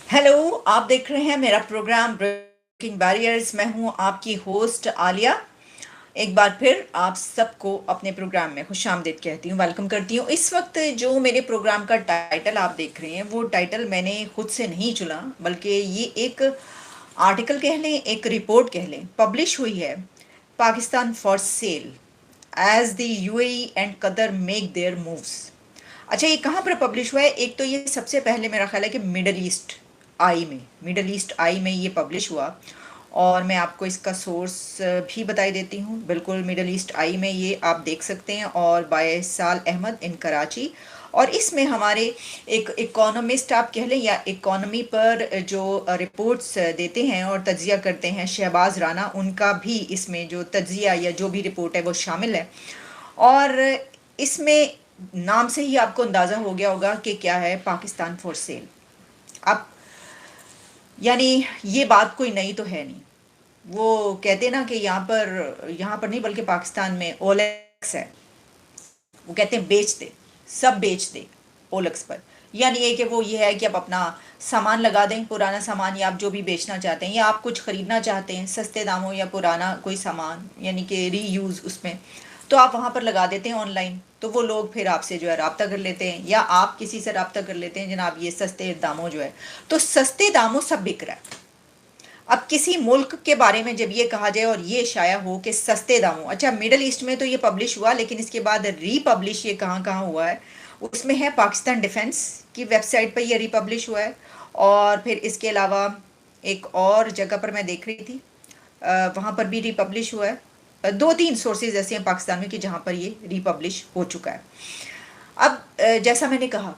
Hello, आप देख रहे हैं मेरा प्रोग्राम ब्रेकिंग बैरियर्स। मैं हूं आपकी होस्ट आलिया। एक बार फिर आप सबको अपने प्रोग्राम में खुशामदीद कहती हूँ, वेलकम करती हूँ। इस वक्त जो मेरे प्रोग्राम का टाइटल आप देख रहे हैं वो टाइटल मैंने खुद से नहीं चुना, बल्कि ये एक आर्टिकल कह लें, एक रिपोर्ट कह लें, पब्लिश हुई है। Pakistan for sale as the UAE and Qatar make their moves. अच्छा, ये कहाँ पर पब्लिश हुआ है? एक तो ये सबसे पहले मेरा ख्याल है कि मिडल ईस्ट आई में ये पब्लिश हुआ। और मैं आपको इसका सोर्स भी बताई देती हूँ। बिल्कुल मिडल ईस्ट आई में ये आप देख सकते हैं, और बाय साल अहमद इन कराची। और इसमें हमारे एक इकोनॉमिस्ट आप कह लें, या इकोनॉमी पर जो रिपोर्ट्स देते हैं और तज्जिया करते हैं, शहबाज राना, उनका भी इसमें जो तज्जिया या जो भी रिपोर्ट है वो शामिल है। और इसमें नाम से ही आपको अंदाज़ा हो गया होगा कि क्या है पाकिस्तान फॉर सेल। अब यानी ये बात कोई नई तो है नहीं। वो कहते ना कि यहाँ पर नहीं बल्कि पाकिस्तान में ओलेक्स है। वो कहते हैं बेच दे, सब बेच दे ओलेक्स पर। यानी ये कि वो ये है कि आप अपना सामान लगा दें, पुराना सामान, या आप जो भी बेचना चाहते हैं या आप कुछ ख़रीदना चाहते हैं सस्ते दामों या पुराना कोई सामान, यानी कि रीयूज़ उसमें, तो आप वहाँ पर लगा देते हैं ऑनलाइन। तो वो लोग फिर आपसे जो है रब्ता कर लेते हैं, या आप किसी से रब्ता कर लेते हैं, जनाब ये सस्ते दामों जो है। तो सस्ते दामों सब बिक रहा है। अब किसी मुल्क के बारे में जब ये कहा जाए और ये शाया हो कि सस्ते दामों, अच्छा मिडल ईस्ट में तो ये पब्लिश हुआ, लेकिन इसके बाद रीपब्लिश ये कहाँ कहाँ हुआ है? उसमें है पाकिस्तान डिफेंस की वेबसाइट पर ये रीपब्लिश हुआ है। और फिर इसके अलावा एक और जगह पर मैं देख रही थी, वहाँ पर भी रीपब्लिश हुआ है। दो तीन सोर्सेज ऐसे हैं पाकिस्तान में कि जहाँ पर ये रीपब्लिश हो चुका है। अब जैसा मैंने कहा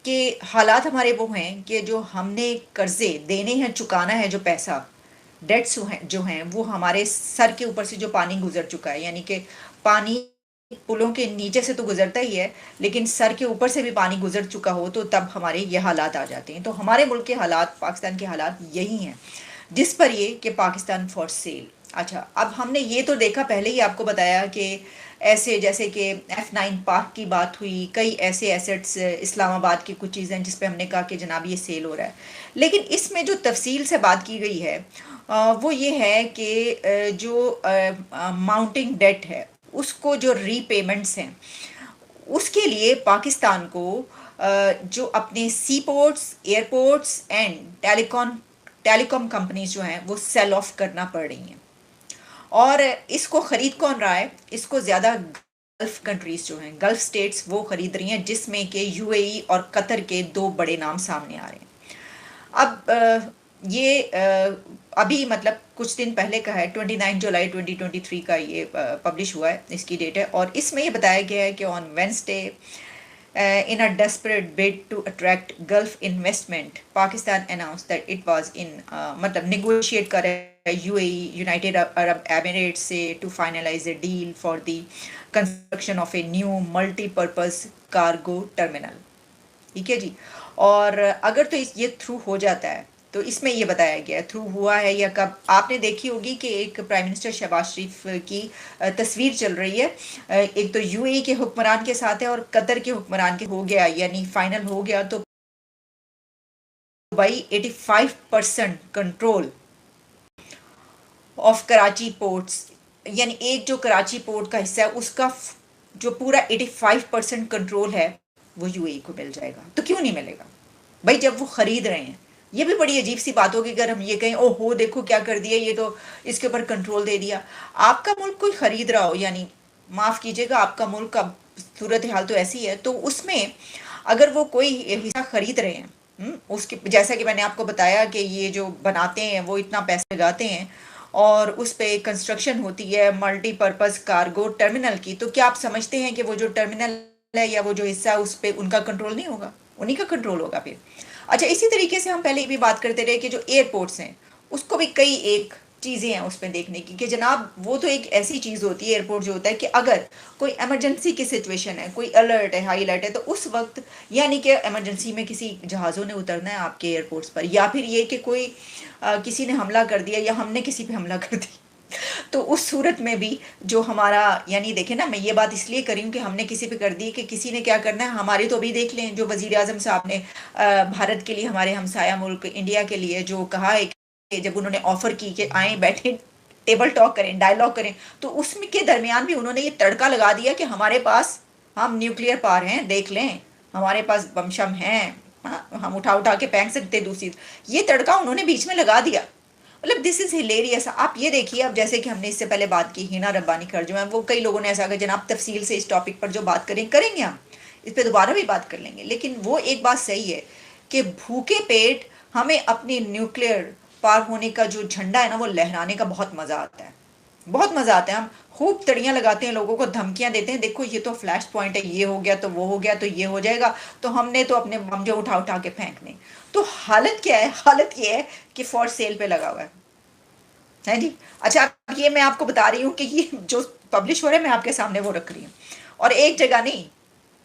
कि हालात हमारे वो हैं कि जो हमने कर्जे देने हैं, चुकाना है जो पैसा, डेट्स जो हैं वो हमारे सर के ऊपर से जो पानी गुजर चुका है, यानी कि पानी पुलों के नीचे से तो गुजरता ही है, लेकिन सर के ऊपर से भी पानी गुजर चुका हो तो तब हमारे ये हालात आ जाते हैं। तो हमारे मुल्क के हालात, पाकिस्तान के हालात यही हैं, जिस पर ये कि पाकिस्तान फॉर सेल। अच्छा, अब हमने ये तो देखा, पहले ही आपको बताया कि ऐसे जैसे कि F9 पार्क की बात हुई, कई ऐसे एसेट्स, इस्लामाबाद की कुछ चीज़ें जिस पे हमने कहा कि जनाब ये सेल हो रहा है। लेकिन इसमें जो तफसील से बात की गई है वो ये है कि जो माउंटिंग डेट है उसको, जो रीपेमेंट्स हैं उसके लिए पाकिस्तान को जो अपने sea ports, airports and telecom companies जो हैं वो सेल ऑफ करना पड़ रही हैं। और इसको ख़रीद कौन रहा है? इसको ज़्यादा गल्फ़ कंट्रीज़ जो हैं, गल्फ़ स्टेट्स, वो ख़रीद रही हैं, जिसमें कि यूएई और कतर के दो बड़े नाम सामने आ रहे हैं। अब ये अभी मतलब कुछ दिन पहले का है, 29 जुलाई 2023 का ये पब्लिश हुआ है, इसकी डेट है। और इसमें ये बताया गया है कि on Wednesday, in a desperate bid to attract Gulf investment, Pakistan announced that it was in मतलब negotiate कर रहा है UAE, United Arab Emirates से to finalize a deal for the construction of a new multi-purpose cargo terminal। ठीक है जी। और अगर तो ये थ्रू हो जाता है तो इसमें ये बताया गया है, थ्रू हुआ है या कब। आपने देखी होगी कि एक प्राइम मिनिस्टर शहबाज शरीफ की तस्वीर चल रही है। एक तो यूएई के हुक्मरान के साथ है और कतर के हुक्मरान के, हो गया यानी फाइनल हो गया तो भाई 85% कंट्रोल ऑफ कराची पोर्ट्स, यानी एक जो कराची पोर्ट का हिस्सा है उसका जो पूरा 85% कंट्रोल है वो यूएई को मिल जाएगा। तो क्यों नहीं मिलेगा भाई, जब वो खरीद रहे हैं। ये भी बड़ी अजीब सी बात होगी अगर हम ये कहें ओहो देखो क्या कर दिया, ये तो इसके ऊपर कंट्रोल दे दिया। आपका मुल्क कोई खरीद रहा हो, यानी माफ़ कीजिएगा, आपका मुल्क का सूरत हाल तो ऐसी है, तो उसमें अगर वो कोई हिस्सा खरीद रहे हैं, उसके जैसा कि मैंने आपको बताया कि ये जो बनाते हैं वो इतना पैसे लगाते हैं और उस पे कंस्ट्रक्शन होती है मल्टीपर्पज़ कार्गो टर्मिनल की, तो क्या आप समझते हैं कि वो जो टर्मिनल है या वो जो हिस्सा है उस पर उनका कंट्रोल नहीं होगा? उन्हीं का कंट्रोल होगा फिर। अच्छा, इसी तरीके से हम पहले भी बात करते रहे कि जो एयरपोर्ट्स हैं उसको भी कई एक चीज़ें हैं उसमें देखने की, कि जनाब वो तो एक ऐसी चीज़ होती है एयरपोर्ट जो होता है कि अगर कोई इमरजेंसी की सिचुएशन है, कोई अलर्ट है, हाई अलर्ट है, तो उस वक्त यानी कि इमरजेंसी में किसी जहाज़ों ने उतरना है आपके एयरपोर्ट्स पर, या फिर ये कि कोई किसी ने हमला कर दिया या हमने किसी पे हमला कर दिया, तो उस सूरत में भी जो हमारा, यानी देखें ना, मैं ये बात इसलिए करी हूँ कि हमने किसी पे कर दी कि किसी ने क्या करना है हमारी, तो अभी देख लें जो वजीर आजम साहब ने भारत के लिए, हमारे हमसाया मुल्क इंडिया के लिए जो कहा है कि जब उन्होंने ऑफर की कि आए बैठे टेबल टॉक करें, डायलॉग करें, तो उसमें के दरमियान भी उन्होंने ये तड़का लगा दिया कि हमारे पास, हम न्यूक्लियर पावर हैं, देख लें हमारे पास बमशम हैं, हाँ, हम उठा उठा के फेंक सकते दूसरी, ये तड़का उन्होंने बीच में लगा दिया। मतलब दिस इज हिलेरियस। आप ये देखिए, अब जैसे कि हमने इससे पहले बात की हिना रब्बानी खर जो है, वो कई लोगों ने ऐसा कहा जनाब तफसील से इस टॉपिक पर जो बात करेंगे हम इस पर दोबारा भी बात कर लेंगे, लेकिन वो एक बात सही है कि भूखे पेट हमें अपनी न्यूक्लियर पार होने का जो झंडा है ना वो लहराने का बहुत मजा आता है, बहुत मजा आता है। हम खूब तड़ियां लगाते हैं, लोगों को धमकियां देते हैं, देखो ये तो फ्लैश पॉइंट है, ये हो गया तो वो हो गया तो ये हो जाएगा, तो हमने तो अपने बम जो उठा उठा के फेंकने। तो हालत क्या है? हालत ये है कि फॉर सेल पे लगा हुआ है जी। अच्छा, अब ये मैं आपको बता रही हूँ कि ये जो पब्लिश हो रहा है मैं आपके सामने वो रख रही हूँ, और एक जगह नहीं,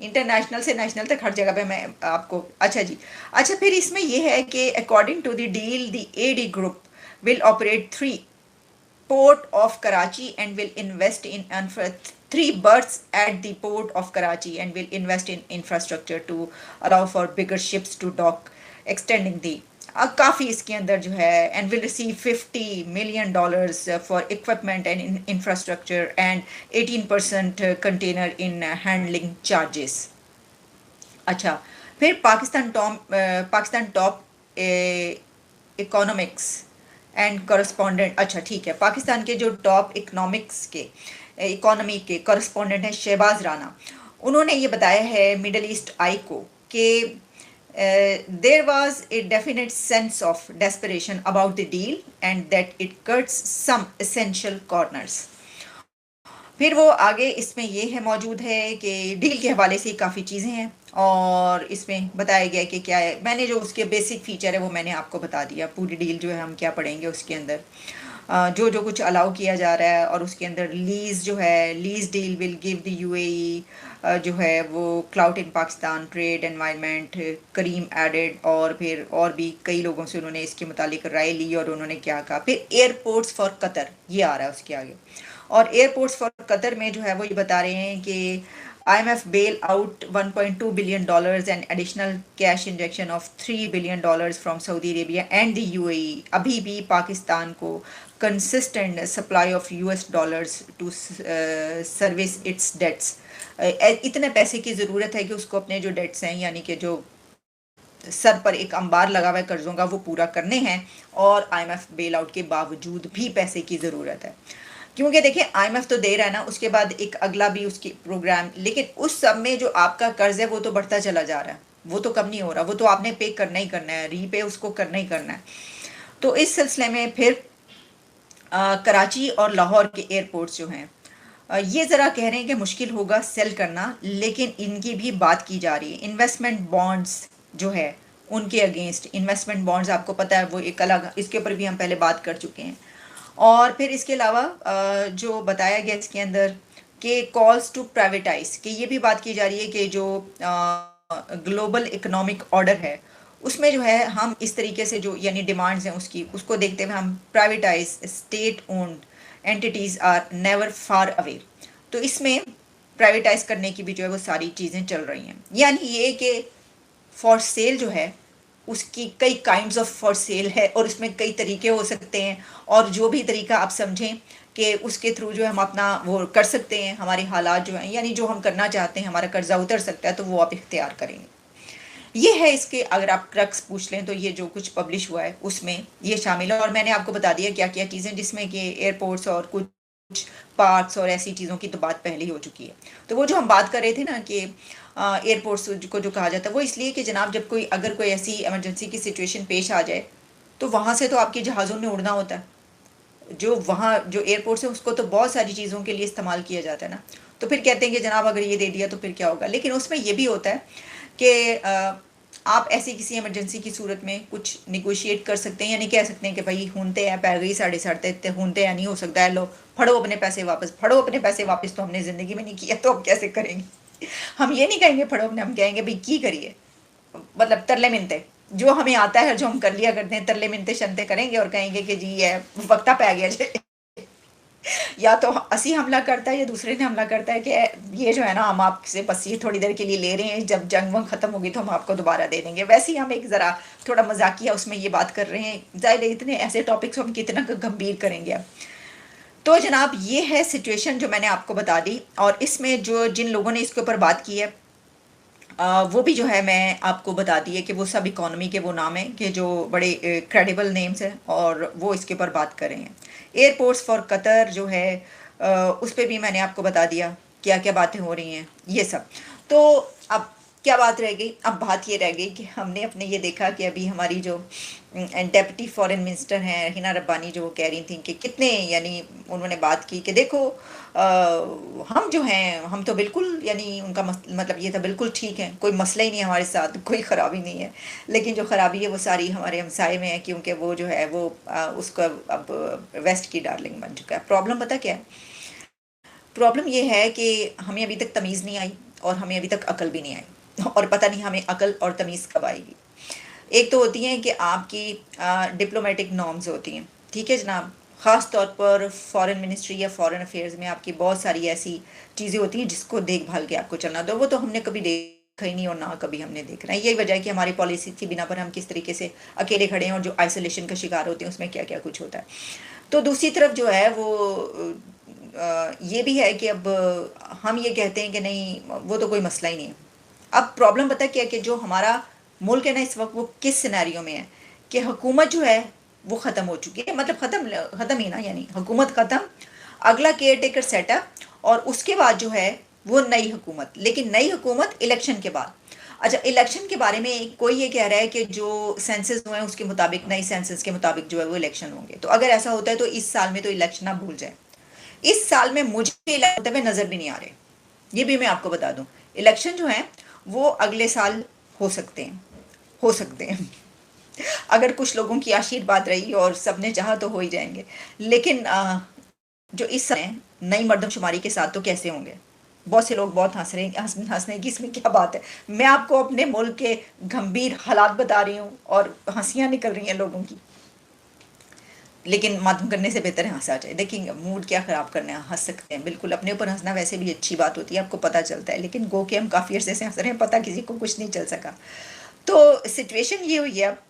इंटरनेशनल से नेशनल तक हर जगह पे मैं आपको। अच्छा जी, अच्छा फिर इसमें यह है कि according to the deal the AD group will operate 3 Port of Karachi and will invest in 3 berths at the Port of Karachi and will invest in infrastructure to allow for bigger ships to dock, extending the काफ़ी इसके अंदर जो है, and will receive $50 million for equipment and infrastructure and 18% container in handling charges. अच्छा, फिर Pakistan top economics and correspondent, अच्छा ठीक है, पाकिस्तान के जो टॉप इकोनॉमिक्स के इकोनॉमी के करस्पॉन्डेंट हैं शहबाज राना, उन्होंने ये बताया है मिडल ईस्ट आई को कि there was a definite sense of desperation about the deal and that it cuts some essential corners. फिर वो आगे इसमें ये है मौजूद है कि डील के हवाले से काफ़ी चीज़ें हैं, और इसमें बताया गया कि क्या है, मैंने जो उसके बेसिक फीचर है वो मैंने आपको बता दिया। पूरी डील जो है हम क्या पढ़ेंगे उसके अंदर, जो जो कुछ अलाउ किया जा रहा है, और उसके अंदर लीज़ जो है, lease deal will give the UAE जो है वो क्लाउड इन पाकिस्तान, ट्रेड, एनवायरनमेंट, करीम एडेड, और फिर और भी कई लोगों से उन्होंने इसके मुतालिक राय ली और उन्होंने क्या कहा। फिर एयरपोर्ट्स फॉर कतर ये आ रहा है उसके आगे, और एयरपोर्ट्स फॉर कतर में जो है वो ये बता रहे हैं कि IMF bail out $1.2 billion and additional cash injection of $3 billion from Saudi Arabia and the UAE अभी भी पाकिस्तान को consistent supply of US dollars to service its debts। इतने पैसे की ज़रूरत है कि उसको अपने जो डेट्स हैं, यानी कि जो सर पर एक अंबार लगा हुआ है कर्जों का, वो पूरा करने हैं, और IMF बेल आउट के बावजूद भी पैसे की ज़रूरत है। क्योंकि देखिए IMF तो दे रहा है ना, उसके बाद एक अगला भी उसकी प्रोग्राम, लेकिन उस सब में जो आपका कर्ज है वो तो बढ़ता चला जा रहा है, वो तो कम नहीं हो रहा, वो तो आपने पे करना ही करना है, रीपे उसको करना ही करना है। तो इस सिलसिले में फिर कराची और लाहौर के एयरपोर्ट्स जो हैं, ये ज़रा कह रहे हैं कि मुश्किल होगा सेल करना, लेकिन इनकी भी बात की जा रही है। इन्वेस्टमेंट बॉन्ड्स जो है उनके अगेंस्ट, इन्वेस्टमेंट बॉन्ड्स आपको पता है वो एक अलग, इसके ऊपर भी हम पहले बात कर चुके हैं। और फिर इसके अलावा जो बताया गया इसके अंदर कि कॉल्स टू प्राइवेटाइज, कि ये भी बात की जा रही है कि जो ग्लोबल इकोनॉमिक ऑर्डर है उसमें जो है हम इस तरीके से जो यानी डिमांड्स हैं उसकी, उसको देखते हुए हम privatise state owned entities are never far away. तो इसमें प्राइवेटाइज करने की भी जो है वो सारी चीज़ें चल रही हैं, यानी ये कि फॉर सेल जो है उसकी कई काइंड्स ऑफ फॉर सेल है, और उसमें कई तरीके हो सकते हैं, और जो भी तरीका आप समझें कि उसके थ्रू जो हम अपना वो कर सकते हैं, हमारे हालात जो हैं, यानी जो हम करना चाहते हैं, हमारा कर्जा उतर सकता है, तो वो आप इख्तियार करेंगे। ये है इसके, अगर आप क्रक्स पूछ लें तो ये जो कुछ पब्लिश हुआ है उसमें ये शामिल है, और मैंने आपको बता दिया क्या क्या चीज़ें, जिसमें कि एयरपोर्ट्स और कुछ पार्क्स और ऐसी चीज़ों की तो बात पहले ही हो चुकी है। तो वो जो हम बात कर रहे थे ना कि एयरपोर्ट्स को जो कहा जाता है वो इसलिए कि जनाब जब कोई, अगर कोई ऐसी इमरजेंसी की सिचुएशन पेश आ जाए तो वहाँ से तो आपके जहाज़ों में उड़ना होता है, जो वहाँ जो एयरपोर्ट्स है उसको तो बहुत सारी चीज़ों के लिए इस्तेमाल किया जाता है ना। तो फिर कहते हैं कि जनाब अगर ये दे दिया तो फिर क्या होगा, लेकिन उसमें ये भी होता है कि आप ऐसी किसी इमरजेंसी की सूरत में कुछ निगोशिएट कर सकते हैं, यानी कह सकते हैं कि भाई होते हैं पै गई 7:30 इतने होते हैं, नहीं हो सकता है, लो फड़ो अपने पैसे वापस, फड़ो अपने पैसे वापस, तो हमने ज़िंदगी में नहीं किया तो अब कैसे करेंगे। हम ये नहीं कहेंगे फड़ो अपने, हम कहेंगे भाई की करिए, मतलब तरले मिनते जो हमें आता है, जो हम कर लिया करते हैं, तरले मिनते शनते करेंगे और कहेंगे कि जी है वक्ता पै गया जी। या तो असी हमला करता है या दूसरे ने हमला करता है कि ये जो है ना, हम आपसे बस ये थोड़ी देर के लिए ले रहे हैं, जब जंग वंग खत्म होगी तो हम आपको दोबारा दे देंगे। वैसे ही हम एक ज़रा थोड़ा मजाकिया उसमें ये बात कर रहे हैं। जाहिर है इतने ऐसे टॉपिक्स हम कितना गंभीर करेंगे अब। तो जनाब ये है सिचुएशन जो मैंने आपको बता दी, और इसमें जो जिन लोगों ने इसके ऊपर बात की है वो भी जो है मैं आपको बता दी है कि वो सब इकोनॉमी के वो नाम हैं कि जो बड़े क्रेडिबल नेम्स हैं, और वो इसके ऊपर बात कर रहे हैं। एयरपोर्ट्स फॉर कतर जो है उस पर भी मैंने आपको बता दिया क्या क्या बातें हो रही हैं, ये सब। तो अब क्या बात रह गई? अब बात ये रह गई कि हमने अपने ये देखा कि अभी हमारी जो डेप्यूटी फॉरेन मिनिस्टर हैं हिना रब्बानी, जो वो कह रही थी कि कितने, यानी उन्होंने बात की कि देखो हम जो हैं, हम तो बिल्कुल, यानी उनका मतलब ये था बिल्कुल ठीक है, कोई मसला ही नहीं है हमारे साथ, कोई ख़राबी नहीं है। लेकिन जो ख़राबी है वो सारी हमारे हमसाए में है, क्योंकि वो जो है वो उसका अब वेस्ट की डार्लिंग बन चुका है। प्रॉब्लम पता क्या है? प्रॉब्लम ये है कि हमें अभी तक तमीज़ नहीं आई, और हमें अभी तक अकल भी नहीं आई, और पता नहीं हमें अकल और तमीज़ कब आएगी। एक तो होती हैं कि आपकी डिप्लोमेटिक नॉर्म्स होती हैं, ठीक है जनाब। ख़ास तौर पर फॉरेन मिनिस्ट्री या फॉरेन अफेयर्स में आपकी बहुत सारी ऐसी चीज़ें होती हैं जिसको देखभाल के आपको चलना, तो वो तो हमने कभी देखा ही नहीं, और ना कभी हमने देखना है। यही वजह है कि हमारी पॉलिसी की बिना पर हम किस तरीके से अकेले खड़े हैं, और जो आइसोलेशन का शिकार होते हैं उसमें क्या क्या कुछ होता है। तो दूसरी तरफ जो है वो ये भी है कि अब हम ये कहते हैं कि नहीं वो तो कोई मसला ही नहीं है। अब प्रॉब्लम पता क्या है कि जो हमारा मुल्क है ना इस वक्त, वो किस सिनेरियो में है कि हुकूमत जो है वो ख़त्म हो चुकी है, मतलब ख़त्म ही ना, यानी हुकूमत ख़त्म, अगला केयर टेकर सेटअप, और उसके बाद जो है वो नई हुकूमत, लेकिन नई हुकूमत इलेक्शन के बाद। अच्छा, इलेक्शन के बारे में कोई ये कह रहा है कि जो सेंसस हुए हैं उसके मुताबिक, नई सेंसस के मुताबिक जो है वो इलेक्शन होंगे। तो अगर ऐसा होता है तो इस साल में तो इलेक्शन ना भूल जाए। इस साल में मुझे इलेक्शन होते हुए नज़र भी नहीं आ रहे, ये भी मैं आपको बता दूं। इलेक्शन जो है वो अगले साल हो सकते हैं, हो सकते हैं अगर कुछ लोगों की आशीर्वाद रही और सबने चाहा तो हो ही जाएंगे। लेकिन जो इस समय नई मर्दमशुमारी के साथ तो कैसे होंगे? बहुत से लोग बहुत हंस रहे हैं, हंसने की इसमें क्या बात है? मैं आपको अपने मुल्क के गंभीर हालात बता रही हूँ और हंसियां निकल रही हैं लोगों की। लेकिन मातम करने से बेहतर है हंसा जाए। देखिए मूड क्या ख़राब करना है, हंस सकते हैं बिल्कुल, अपने ऊपर हंसना वैसे भी अच्छी बात होती है, आपको पता चलता है। लेकिन गो के हम काफ़ी अरसे से हंस रहे हैं, पता किसी को कुछ नहीं चल सका। तो सिचुएशन ये हुई है अब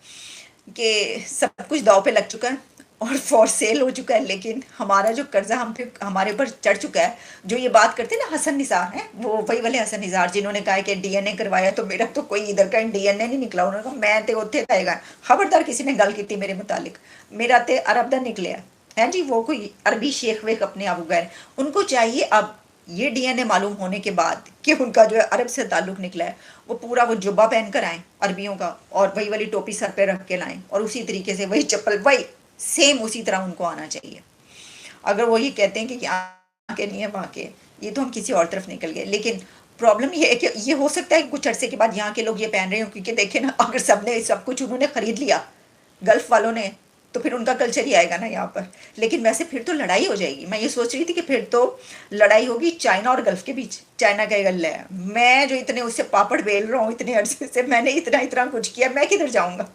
कि सब कुछ दाव पे लग चुका है और फॉर सेल हो चुका है। लेकिन हमारा जो कर्जा हम पे हमारे ऊपर चढ़ चुका है, जो ये बात करते हैं ना हसन निसार है, वो वही वाले हसन निसार जिन्होंने कहा कि डीएनए करवाया तो मेरा तो कोई इधर का डीएनए नहीं निकला। उन्होंने कहा मैं तो उत्थे पाएगा, खबरदार किसी ने गल की मेरे मुतालिक, मेरा तो अरब दा निकलिया है जी। वो कोई अरबी शेख वेख अपने आप उगाए, उनको चाहिए अब ये डीएनए मालूम होने के बाद कि उनका जो है अरब से ताल्लुक निकला है, वो पूरा वो जुब्बा पहन कर आए अरबियों का, और वही वाली टोपी सर पे रख के लाएं, और उसी तरीके से वही चप्पल, वही सेम उसी तरह उनको आना चाहिए। अगर वो ये कहते हैं कि यहाँ के नहीं है वहाँ के, ये तो हम किसी और तरफ निकल गए। लेकिन प्रॉब्लम ये है कि ये हो सकता है कि कुछ अरसे के बाद यहाँ के लोग ये पहन रहे हो, क्योंकि देखे ना, अगर सबने सब कुछ उन्होंने खरीद लिया गल्फ वालों ने, तो फिर उनका कल्चर ही आएगा ना यहाँ पर। लेकिन वैसे फिर तो लड़ाई हो जाएगी। मैं ये सोच रही थी कि फिर तो लड़ाई होगी चाइना और गल्फ के बीच। चाइना का गल्ला है, मैं जो इतने उससे पापड़ बेल रहा हूँ इतने अरसे से, मैंने इतना इतना कुछ किया, मैं किधर जाऊँगा?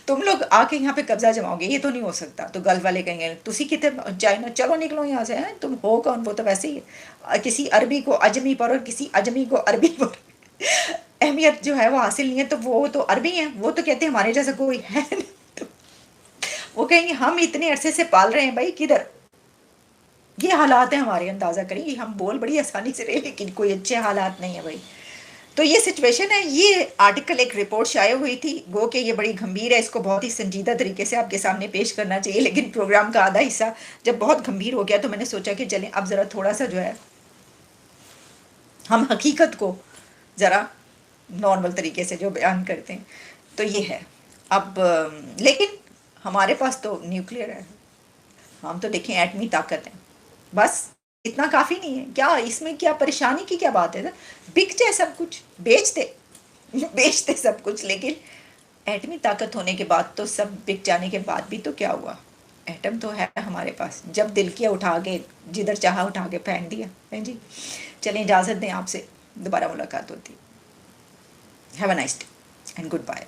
तुम लोग आके यहाँ पे कब्जा जमाओगे, ये तो नहीं हो सकता। तो गल्फ वाले कहेंगे तुसी कितने चाइना, चलो निकलो यहाँ से, हैं तुम हो कौन? वो तो वैसे ही किसी अरबी को अजमी पर और किसी अजमी को अरबी पर अहमियत जो है वो हासिल नहीं है। तो वो तो अरबी हैं, वो तो कहते हैं हमारे जैसा कोई है नहीं। तो वो कहेंगे हम इतने अरसे से पाल रहे हैं भाई, किधर? ये हालात है हमारे, अंदाज़ा करिए। हम बोल बड़ी आसानी से रहे, लेकिन कोई अच्छे हालात नहीं है भाई। तो ये सिचुएशन है। ये आर्टिकल एक रिपोर्ट शाये हुई थी, गो कि ये बड़ी गंभीर है, इसको बहुत ही संजीदा तरीके से आपके सामने पेश करना चाहिए। लेकिन प्रोग्राम का आधा हिस्सा जब बहुत गंभीर हो गया तो मैंने सोचा कि चलें अब ज़रा थोड़ा सा जो है हम हकीकत को ज़रा नॉर्मल तरीके से जो बयान करते हैं। तो ये है अब। लेकिन हमारे पास तो न्यूक्लियर है, हम तो देखें एटमी ताकत है, बस इतना काफ़ी नहीं है क्या? इसमें क्या परेशानी की क्या बात है? बिक जाए सब कुछ, बेच दे बेच दे सब कुछ। लेकिन एटमी ताकत होने के बाद तो, सब बिक जाने के बाद भी तो क्या हुआ? एटम तो है हमारे पास, जब दिल किया उठा के जिधर चाहा उठा के फेंक दिया है जी। चलें इजाज़त दें, आपसे दोबारा मुलाकात होती। Have a nice day and good bye.